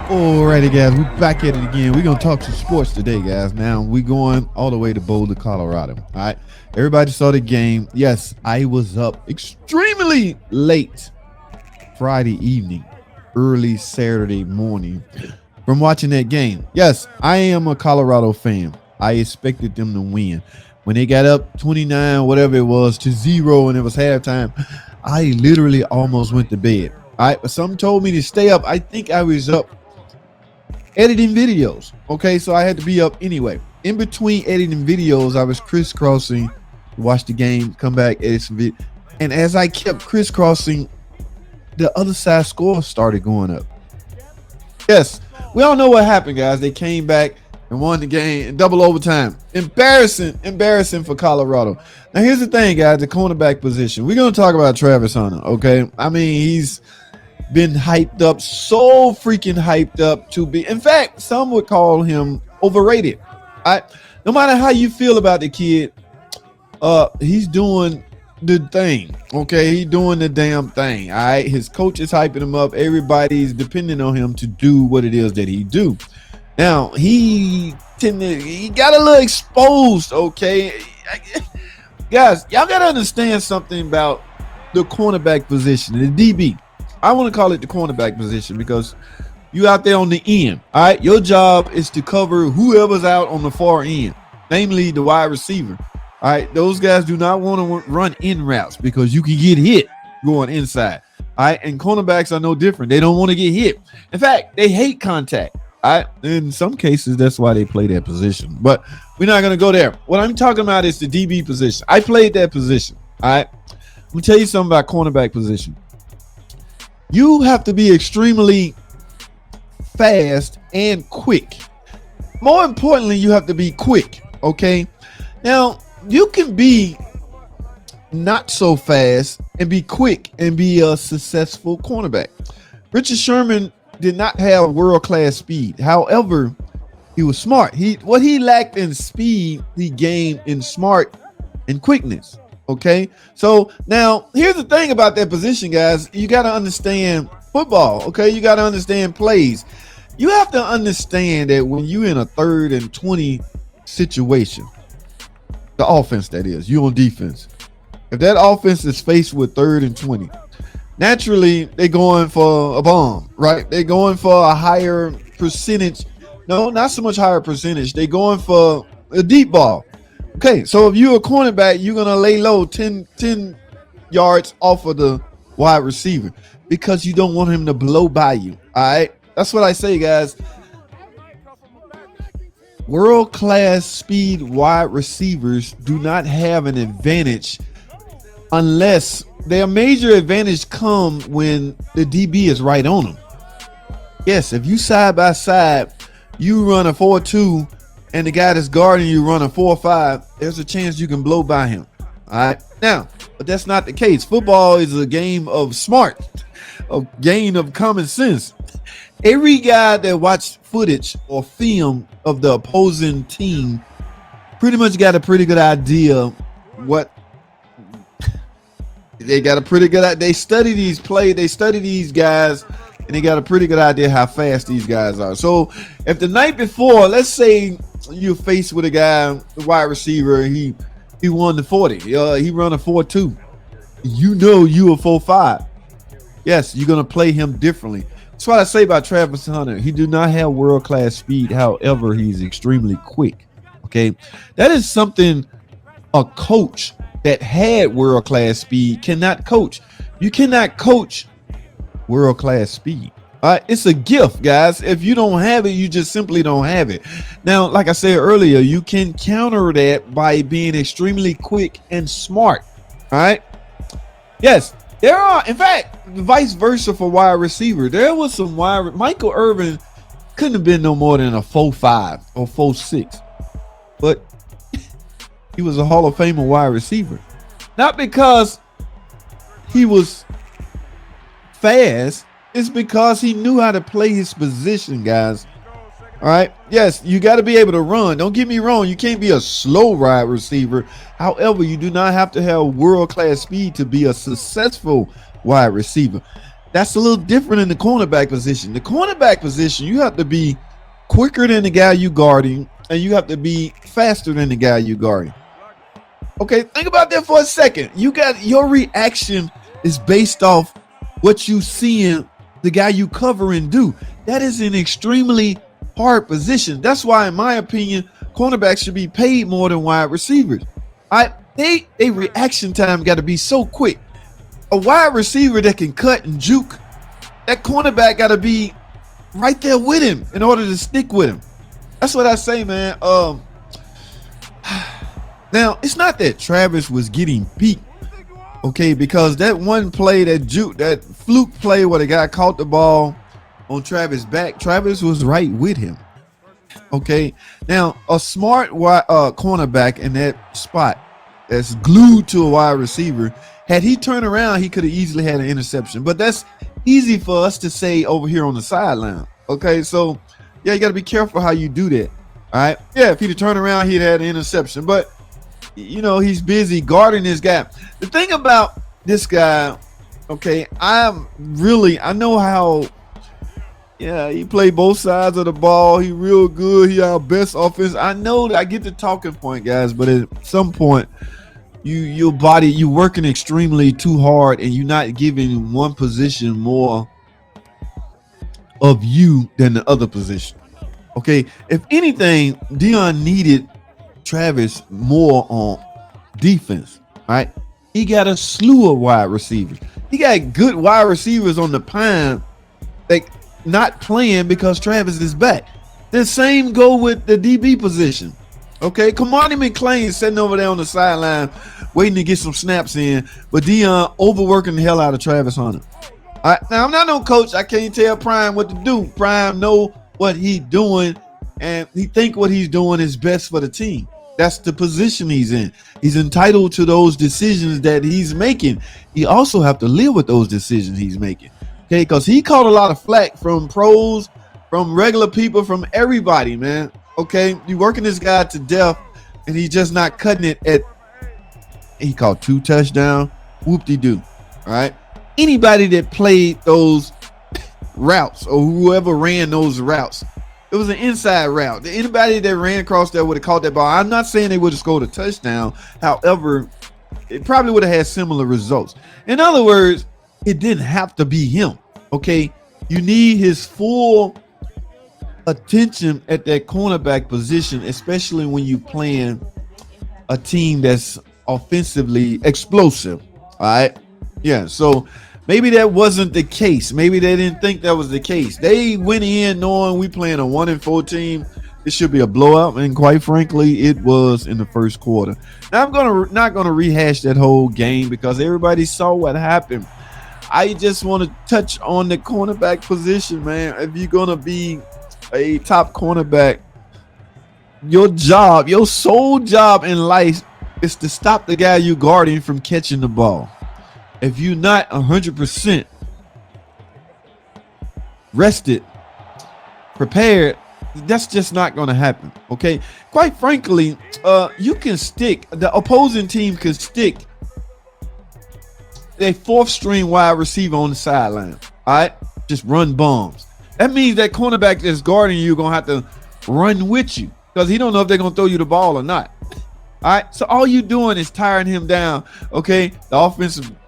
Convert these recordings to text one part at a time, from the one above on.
Alrighty, guys, we back at it again. We're gonna talk some sports today, guys. Now we going all the way to Boulder, Colorado. All right, everybody saw the game. Yes, I was up extremely late Friday evening, early Saturday morning from watching that game. Yes, I am a Colorado fan. I expected them to win. When they got up 29, whatever it was, to 0, and it was halftime, I literally almost went to bed. All right, but some told me to stay up. I think I was up editing videos. Okay, so I had to be up anyway. In between editing videos, I was crisscrossing, watch the game, come back, edit some video. And as I kept crisscrossing, the other side score started going up. Yes, we all know what happened, guys. They came back and won the game in double overtime. Embarrassing for Colorado. Now, here's the thing, guys, the cornerback position. We're going to talk about Travis Hunter, okay? I mean, he's been hyped up, so freaking hyped up to be. In fact, some would call him overrated. No matter how you feel about the kid, he's doing the thing. Okay, he's doing the damn thing. All right, his coach is hyping him up. Everybody's depending on him to do what it is that he do. Now he got a little exposed. Okay, guys, y'all gotta understand something about the cornerback position, the DB. I want to call it the cornerback position because you out there on the end. All right, your job is to cover whoever's out on the far end, namely the wide receiver. All right, those guys do not want to run in routes because you can get hit going inside. All right, and cornerbacks are no different. They don't want to get hit. In fact, they hate contact. All right, in some cases, that's why they play that position. But we're not going to go there. What I'm talking about is the DB position. I played that position. All right, let me tell you something about cornerback position. You have to be extremely fast and quick. More importantly, you have to be quick, okay? Now, you can be not so fast and be quick and be a successful cornerback. Richard Sherman did not have world-class speed. However, he was smart. What he lacked in speed, he gained in smart and quickness. Okay, so now here's the thing about that position, guys. You got to understand football. Okay, you got to understand plays. You have to understand that when you're in a 3rd and 20 situation, the offense, that is, you on defense. If that offense is faced with 3rd and 20, naturally they're going for a bomb, right? They're going for a higher percentage. No, not so much higher percentage. They're going for a deep ball. Okay, so if you're a cornerback, you're going to lay low 10 yards off of the wide receiver because you don't want him to blow by you, all right? That's what I say, guys. World-class speed wide receivers do not have an advantage unless their major advantage come when the DB is right on them. Yes, if you side by side, you run a 4-2, and the guy that's guarding you running 4-5, there's a chance you can blow by him. All right. Now, but that's not the case. Football is a game of smart, a game of common sense. Every guy that watched footage or film of the opposing team pretty much got a pretty good idea what they got a pretty good. They study these plays, they study these guys, and they got a pretty good idea how fast these guys are. So if the night before, let's say you're faced with a guy, the wide receiver, he won the 40. He run a 4-2. You know you a 4-5. Yes, you're gonna play him differently. That's what I say about Travis Hunter. He do not have world-class speed. However, he's extremely quick. Okay, that is something a coach that had world-class speed cannot coach. You cannot coach world-class speed. It's a gift, guys. If you don't have it, you just simply don't have it. Now, like I said earlier, you can counter that by being extremely quick and smart. All right. Yes, there are, in fact, vice versa for wide receiver. There was some Michael Irvin couldn't have been no more than a 4-5 or 4-6, but he was a Hall of Famer wide receiver. Not because he was fast, it's because he knew how to play his position, guys. All right. Yes, you got to be able to run. Don't get me wrong. You can't be a slow wide receiver. However, you do not have to have world-class speed to be a successful wide receiver. That's a little different in the cornerback position. The cornerback position, you have to be quicker than the guy you guarding, and you have to be faster than the guy you guarding. Okay, think about that for a second. You got your reaction is based off what you seeing the guy you covering do. That is an extremely hard position. That's why, in my opinion, cornerbacks should be paid more than wide receivers. They reaction time got to be so quick. A wide receiver that can cut and juke, that cornerback got to be right there with him in order to stick with him. That's what I say, man. Now, it's not that Travis was getting beat, okay, because that one play, that fluke play where the guy caught the ball on Travis' back, Travis was right with him, okay? Now, a smart cornerback in that spot that's glued to a wide receiver, had he turned around, he could have easily had an interception. But that's easy for us to say over here on the sideline, okay? So, yeah, you got to be careful how you do that, all right? Yeah, if he'd have turned around, he'd had an interception. But you know, he's busy guarding this guy. The thing about this guy, okay, I know how, yeah, he played both sides of the ball. He real good. He our best offense. I know that I get the talking point, guys, but at some point, you working extremely too hard, and you're not giving one position more of you than the other position. Okay, if anything, Dion needed Travis more on defense, right? He got a slew of wide receivers. He got good wide receivers on the pine, like not playing because Travis is back. The same go with the DB position. Okay, Kamani McClain sitting over there on the sideline waiting to get some snaps in, but Dion overworking the hell out of Travis Hunter. All right, now I'm not no coach. I can't tell Prime what to do. Prime know what he's doing, and he think what he's doing is best for the team. That's the position he's in. He's entitled to those decisions that he's making. He also have to live with those decisions he's making. Okay, because he caught a lot of flack from pros, from regular people, from everybody, man. Okay, you working this guy to death, and he's just not cutting it. He caught 2 touchdowns. Whoop-de-doo. All right. Anybody that played those routes or whoever ran those routes, it was an inside route. Anybody that ran across there would have caught that ball. I'm not saying they would have scored a touchdown. However, it probably would have had similar results. In other words, it didn't have to be him. Okay, you need his full attention at that cornerback position, especially when you playing a team that's offensively explosive. All right, yeah. So maybe that wasn't the case. Maybe they didn't think that was the case. They went in knowing we playing a 1-4 team. It should be a blowout, and quite frankly, it was in the first quarter. Now I'm not gonna rehash that whole game because everybody saw what happened. I just want to touch on the cornerback position, man. If you're gonna be a top cornerback, your sole job in life is to stop the guy you guarding from catching the ball. If you're not 100% rested, prepared, that's just not going to happen. Okay, quite frankly, you can stick, the opposing team can stick a 4th string wide receiver on the sideline. All right, just run bombs. That means that cornerback that's guarding you going to have to run with you because he don't know if they're going to throw you the ball or not. All right, so all you doing is tiring him down. Okay, the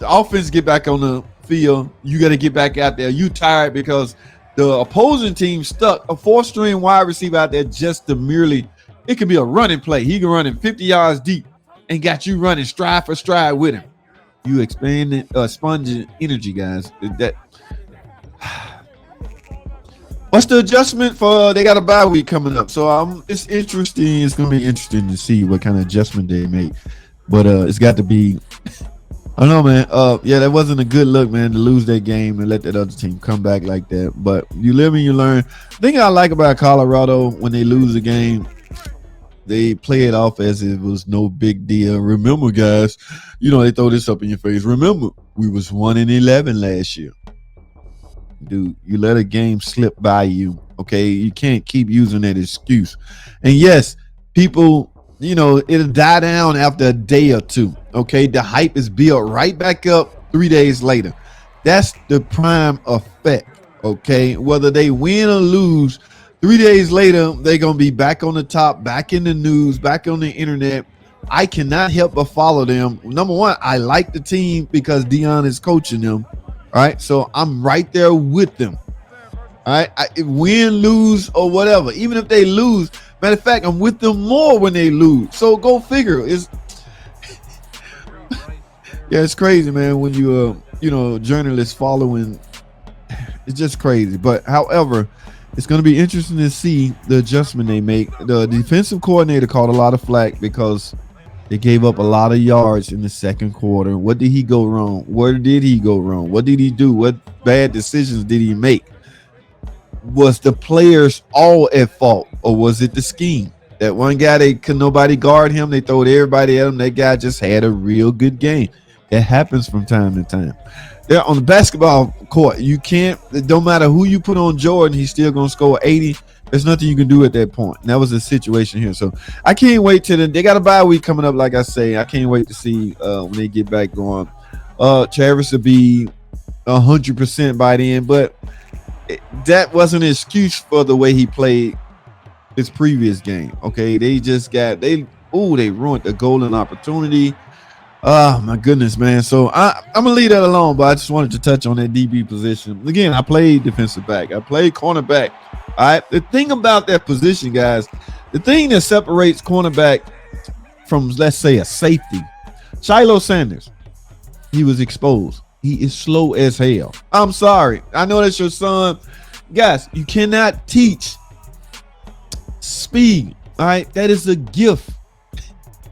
offense get back on the field. You got to get back out there. You tired because the opposing team stuck a 4th string wide receiver out there just to merely, it could be a running play. He can run in 50 yards deep and got you running stride for stride with him. You expanding, sponging energy, guys. What's the adjustment for? They got a bye week coming up, so it's interesting. It's gonna be interesting to see what kind of adjustment they make. But it's got to be. I don't know, man. Yeah, that wasn't a good look, man, to lose that game and let that other team come back like that. But you live and you learn. The thing I like about Colorado when they lose a game, they play it off as it was no big deal. Remember, guys, they throw this up in your face. Remember, we was 1-11 last year. Dude, you let a game slip by you, okay? You can't keep using that excuse. And yes, people, it'll die down after a day or two, okay? The hype is built right back up 3 days later. That's the prime effect. Okay, whether they win or lose, 3 days later they're gonna be back on the top, back in the news, back on the internet. I cannot help but follow them. Number one, I like the team because Dion is coaching them. All right, so I'm right there with them. All right, win, lose, or whatever. Even if they lose, matter of fact, I'm with them more when they lose. So go figure. It's yeah, it's crazy, man. When you journalists following, it's just crazy. But however, it's going to be interesting to see the adjustment they make. The defensive coordinator caught a lot of flack because they gave up a lot of yards in the second quarter. What did he go wrong? Where did he go wrong? What did he do? What bad decisions did he make? Was the players all at fault, or was it the scheme? That one guy, they could nobody guard him. They throwed everybody at him. That guy just had a real good game. It happens from time to time. There on the basketball court, you can't. It don't matter who you put on Jordan, he's still gonna score 80. There's nothing you can do at that point. And that was the situation here. So I can't wait till they got a bye week coming up. Like I say, I can't wait to see when they get back going. Travis will be 100% by then, but that wasn't an excuse for the way he played his previous game. Okay, they ruined the golden opportunity. Oh my goodness, man. So I'm gonna leave that alone, but I just wanted to touch on that DB position. Again, I played defensive back, I played cornerback. All right, the thing about that position, guys, the thing that separates cornerback from, let's say, a safety, Shiloh Sanders, he was exposed. He is slow as hell. I'm sorry. I know that's your son. Guys, you cannot teach speed. All right, that is a gift.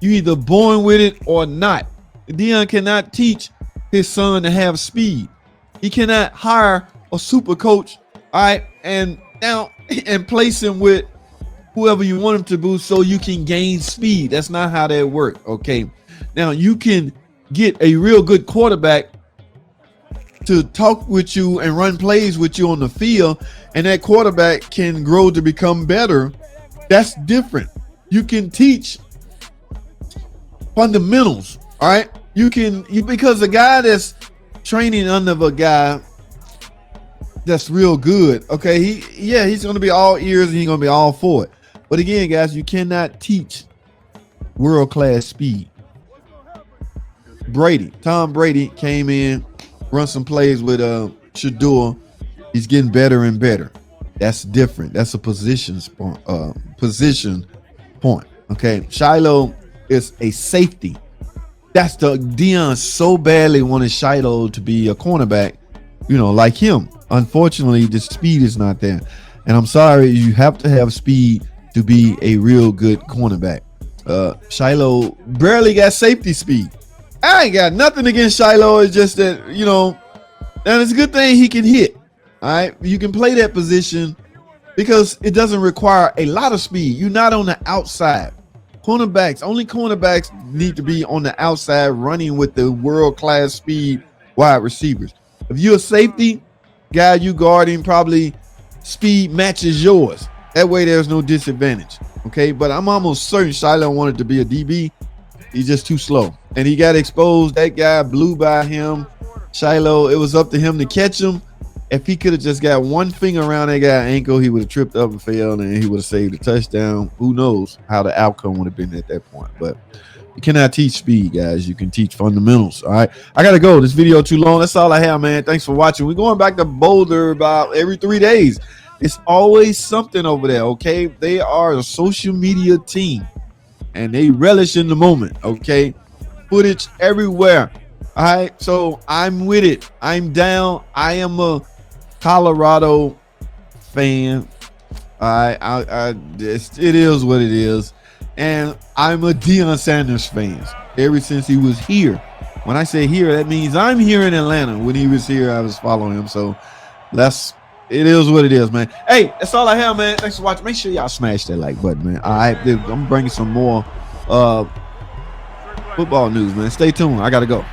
You either born with it or not. Dion cannot teach his son to have speed. He cannot hire a super coach, all right, and place him with whoever you want him to be so you can gain speed. That's not how that works. Okay. Now you can get a real good quarterback to talk with you and run plays with you on the field, and that quarterback can grow to become better. That's different. You can teach fundamentals, all right? Because a guy that's training under a guy that's real good, okay, he's going to be all ears and he's going to be all for it. But again, guys, you cannot teach world-class speed. Tom Brady came in, run some plays with Shador. He's getting better and better. That's different. That's a position point. Okay, Shiloh is a safety. That's the Dion so badly wanted Shiloh to be a cornerback, like him. Unfortunately, the speed is not there. And I'm sorry, you have to have speed to be a real good cornerback. Shiloh barely got safety speed. I ain't got nothing against Shiloh. It's just that, and it's a good thing he can hit. All right. You can play that position because it doesn't require a lot of speed. You're not on the outside. Only cornerbacks need to be on the outside running with the world-class speed wide receivers. If you're a safety guy, you guarding, probably speed matches yours. That way there's no disadvantage. Okay, but I'm almost certain Shiloh wanted to be a DB. He's just too slow. And he got exposed. That guy blew by him. Shiloh, it was up to him to catch him. If he could have just got one finger around that guy's ankle, he would have tripped up and fell, and he would have saved a touchdown. Who knows how the outcome would have been at that point. But you cannot teach speed, guys. You can teach fundamentals. All right. I got to go. This video too long. That's all I have, man. Thanks for watching. We're going back to Boulder about every 3 days. It's always something over there, okay? They are a social media team, and they relish in the moment, okay? Footage everywhere. All right. So I'm with it. I'm down. I am a Colorado fan. It is what it is, and I'm a Deion Sanders fan ever since he was here. When I say here, that means I'm here in Atlanta. When he was here, I was following him. So it is what it is, man. Hey, that's all I have, man. Thanks for watching. Make sure y'all smash that like button, man. All right, I'm bringing some more football news, man. Stay tuned. I gotta go.